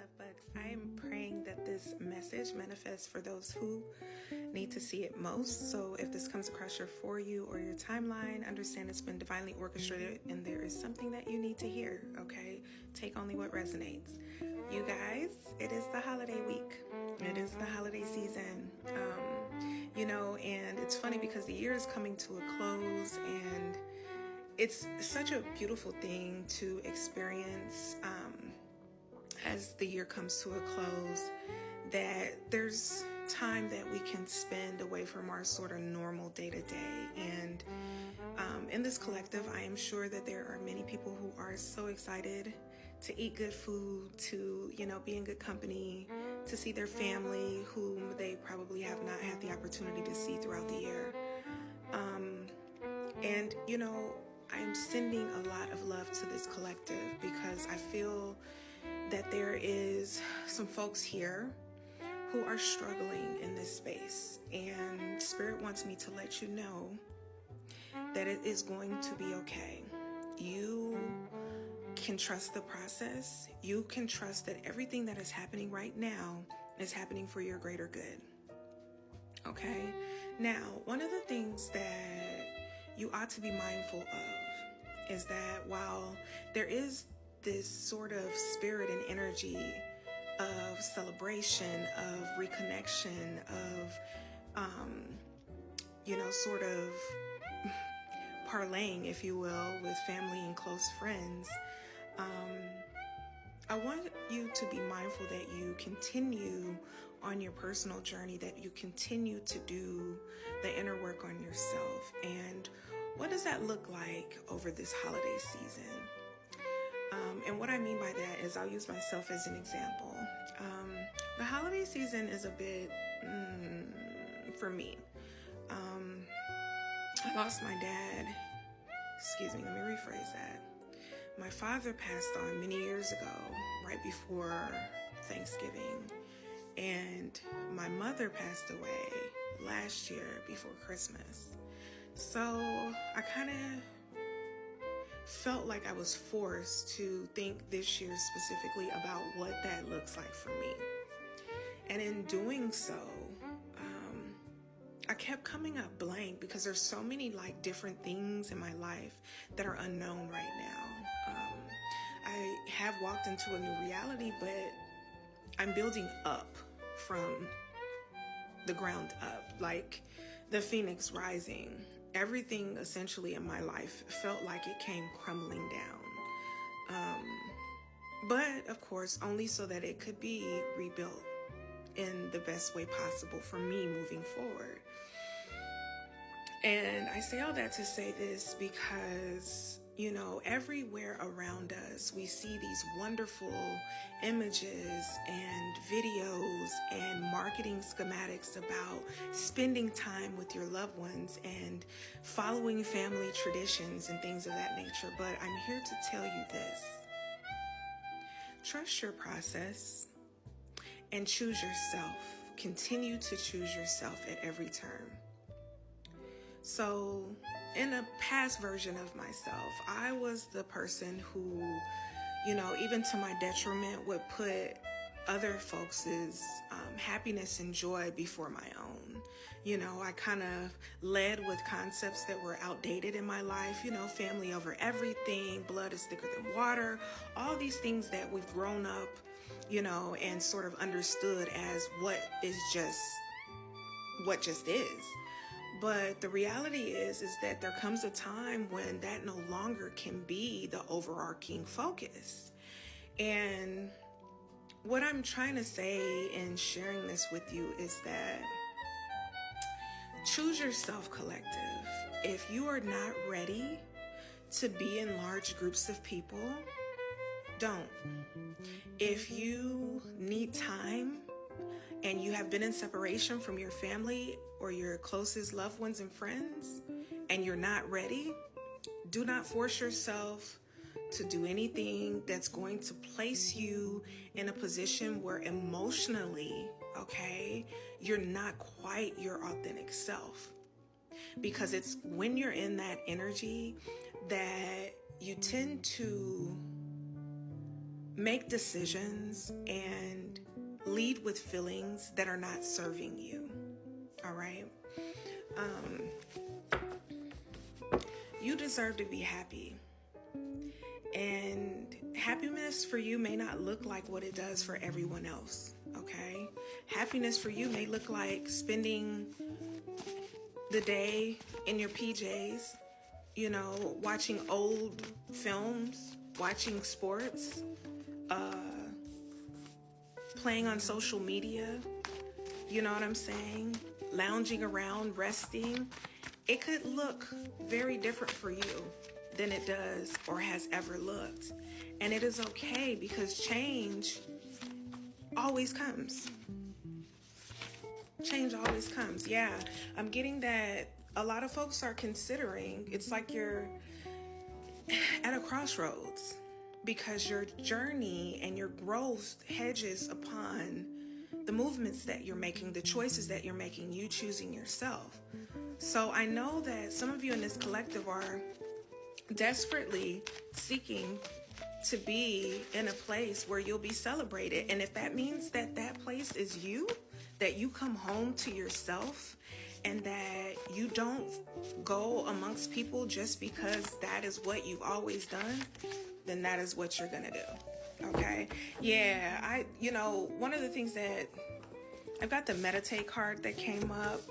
love bugs. I am praying that this message manifests for those who need to see it most. So if this comes across your For You or your timeline, understand it's been divinely orchestrated and there is something that you need to hear, okay? Take only what resonates. You guys, it is the holiday week. It is the holiday season. And it's funny because the year is coming to a close, and it's such a beautiful thing to experience as the year comes to a close, that there's time that we can spend away from our sort of normal day-to-day. And in this collective, I am sure that there are many people who are so excited to eat good food, to, be in good company, to see their family whom they probably have not had the opportunity to see throughout the year. I'm sending a lot of love to this collective because I feel that there is some folks here who are struggling in this space, and Spirit wants me to let you know that it is going to be okay. You can trust the process. You can trust that everything that is happening right now is happening for your greater good. Okay? Now, one of the things that you ought to be mindful of is that while there is this sort of spirit and energy of celebration, of reconnection, of, sort of parlaying, if you will, with family and close friends, I want you to be mindful that you continue on your personal journey, that you continue to do the inner work on yourself. And what does that look like over this holiday season? And what I mean by that is I'll use myself as an example. The holiday season is a bit, for me. I lost my dad. Let me rephrase that. My father passed on many years ago, right before Thanksgiving. And my mother passed away last year before Christmas. So I kind of felt like I was forced to think this year specifically about what that looks like for me. And in doing so, I kept coming up blank because there's so many different things in my life that are unknown right now. I have walked into a new reality, but I'm building up from the ground up, like the phoenix rising. Everything essentially in my life felt like it came crumbling down. But of course, only so that it could be rebuilt in the best way possible for me moving forward. And I say all that to say this because, everywhere around us, we see these wonderful images and videos and marketing schematics about spending time with your loved ones and following family traditions and things of that nature. But I'm here to tell you this. Trust your process and choose yourself. Continue to choose yourself at every turn. So in a past version of myself, I was the person who, even to my detriment, would put other folks' happiness and joy before my own. I kind of led with concepts that were outdated in my life, family over everything, blood is thicker than water, all these things that we've grown up, and sort of understood as what just is. But the reality is that there comes a time when that no longer can be the overarching focus. And what I'm trying to say in sharing this with you is that choose yourself, collective. If you are not ready to be in large groups of people, don't. If you need time and you have been in separation from your family or your closest loved ones and friends, and you're not ready, do not force yourself to do anything that's going to place you in a position where emotionally, you're not quite your authentic self. Because it's when you're in that energy that you tend to make decisions and lead with feelings that are not serving you. All right. You deserve to be happy. And happiness for you may not look like what it does for everyone else. Okay. Happiness for you may look like spending the day in your PJs, watching old films, watching sports, playing on social media, you know what I'm saying? Lounging around, resting. It could look very different for you than it does or has ever looked. And it is okay, because change always comes. Change always comes. Yeah, I'm getting that a lot of folks are considering, it's like you're at a crossroads, because your journey and your growth hedges upon the movements that you're making, the choices that you're making, you choosing yourself. So I know that some of you in this collective are desperately seeking to be in a place where you'll be celebrated. And if that means that that place is you, that you come home to yourself, and that you don't go amongst people just because that is what you've always done, then that is what you're gonna do. Okay? Yeah, one of the things that I've got, the meditate card that came up.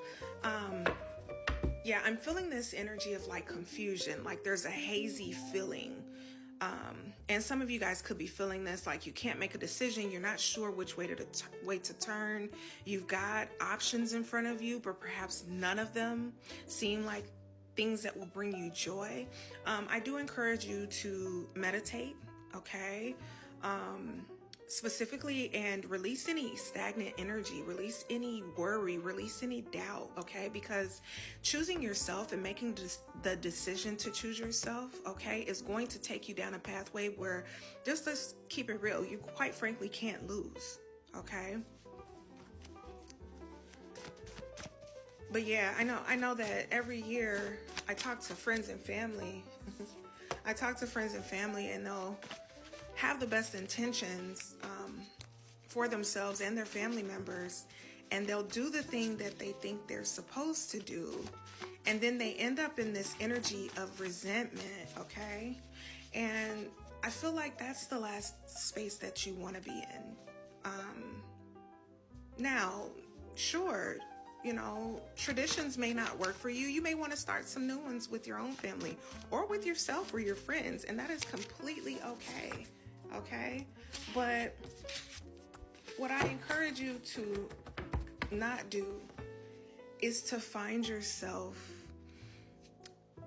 Yeah, I'm feeling this energy of like confusion, like there's a hazy feeling. And some of you guys could be feeling this, like you can't make a decision. You're not sure which way to turn. You've got options in front of you, but perhaps none of them seem like things that will bring you joy. I do encourage you to meditate, okay? Specifically, and release any stagnant energy, release any worry, release any doubt, okay? Because choosing yourself and making the decision to choose yourself, okay, is going to take you down a pathway where, just let's keep it real, you quite frankly can't lose, okay? But yeah, I know that every year I talk to friends and family. And they'll have the best intentions for themselves and their family members, and they'll do the thing that they think they're supposed to do, and then they end up in this energy of resentment, okay? And I feel like that's the last space that you want to be in. Now, sure, traditions may not work for you. You may want to start some new ones with your own family or with yourself or your friends, and that is completely okay. Okay? But what I encourage you to not do is to find yourself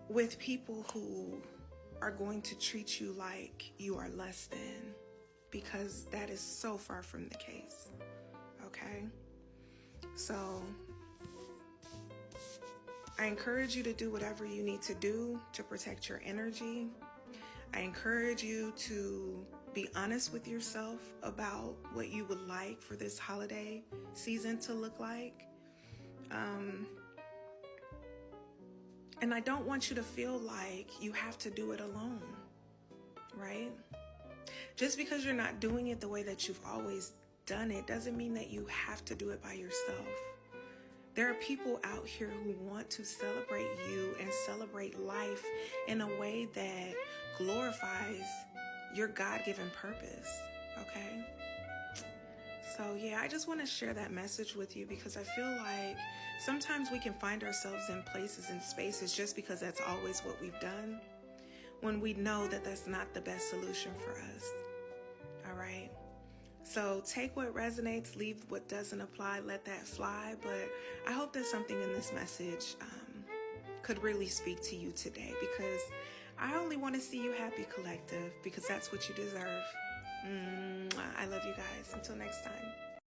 with people who are going to treat you like you are less than, because that is so far from the case. Okay? So I encourage you to do whatever you need to do to protect your energy. I encourage you to be honest with yourself about what you would like for this holiday season to look like. And I don't want you to feel like you have to do it alone, right? Just because you're not doing it the way that you've always done it doesn't mean that you have to do it by yourself. There are people out here who want to celebrate you and celebrate life in a way that glorifies your God-given purpose, okay? So yeah, I just want to share that message with you, because I feel like sometimes we can find ourselves in places and spaces just because that's always what we've done, when we know that that's not the best solution for us, all right? So take what resonates, leave what doesn't apply, let that fly. But I hope that something in this message could really speak to you today, because I only want to see you happy, collective, because that's what you deserve. I love you guys. Until next time.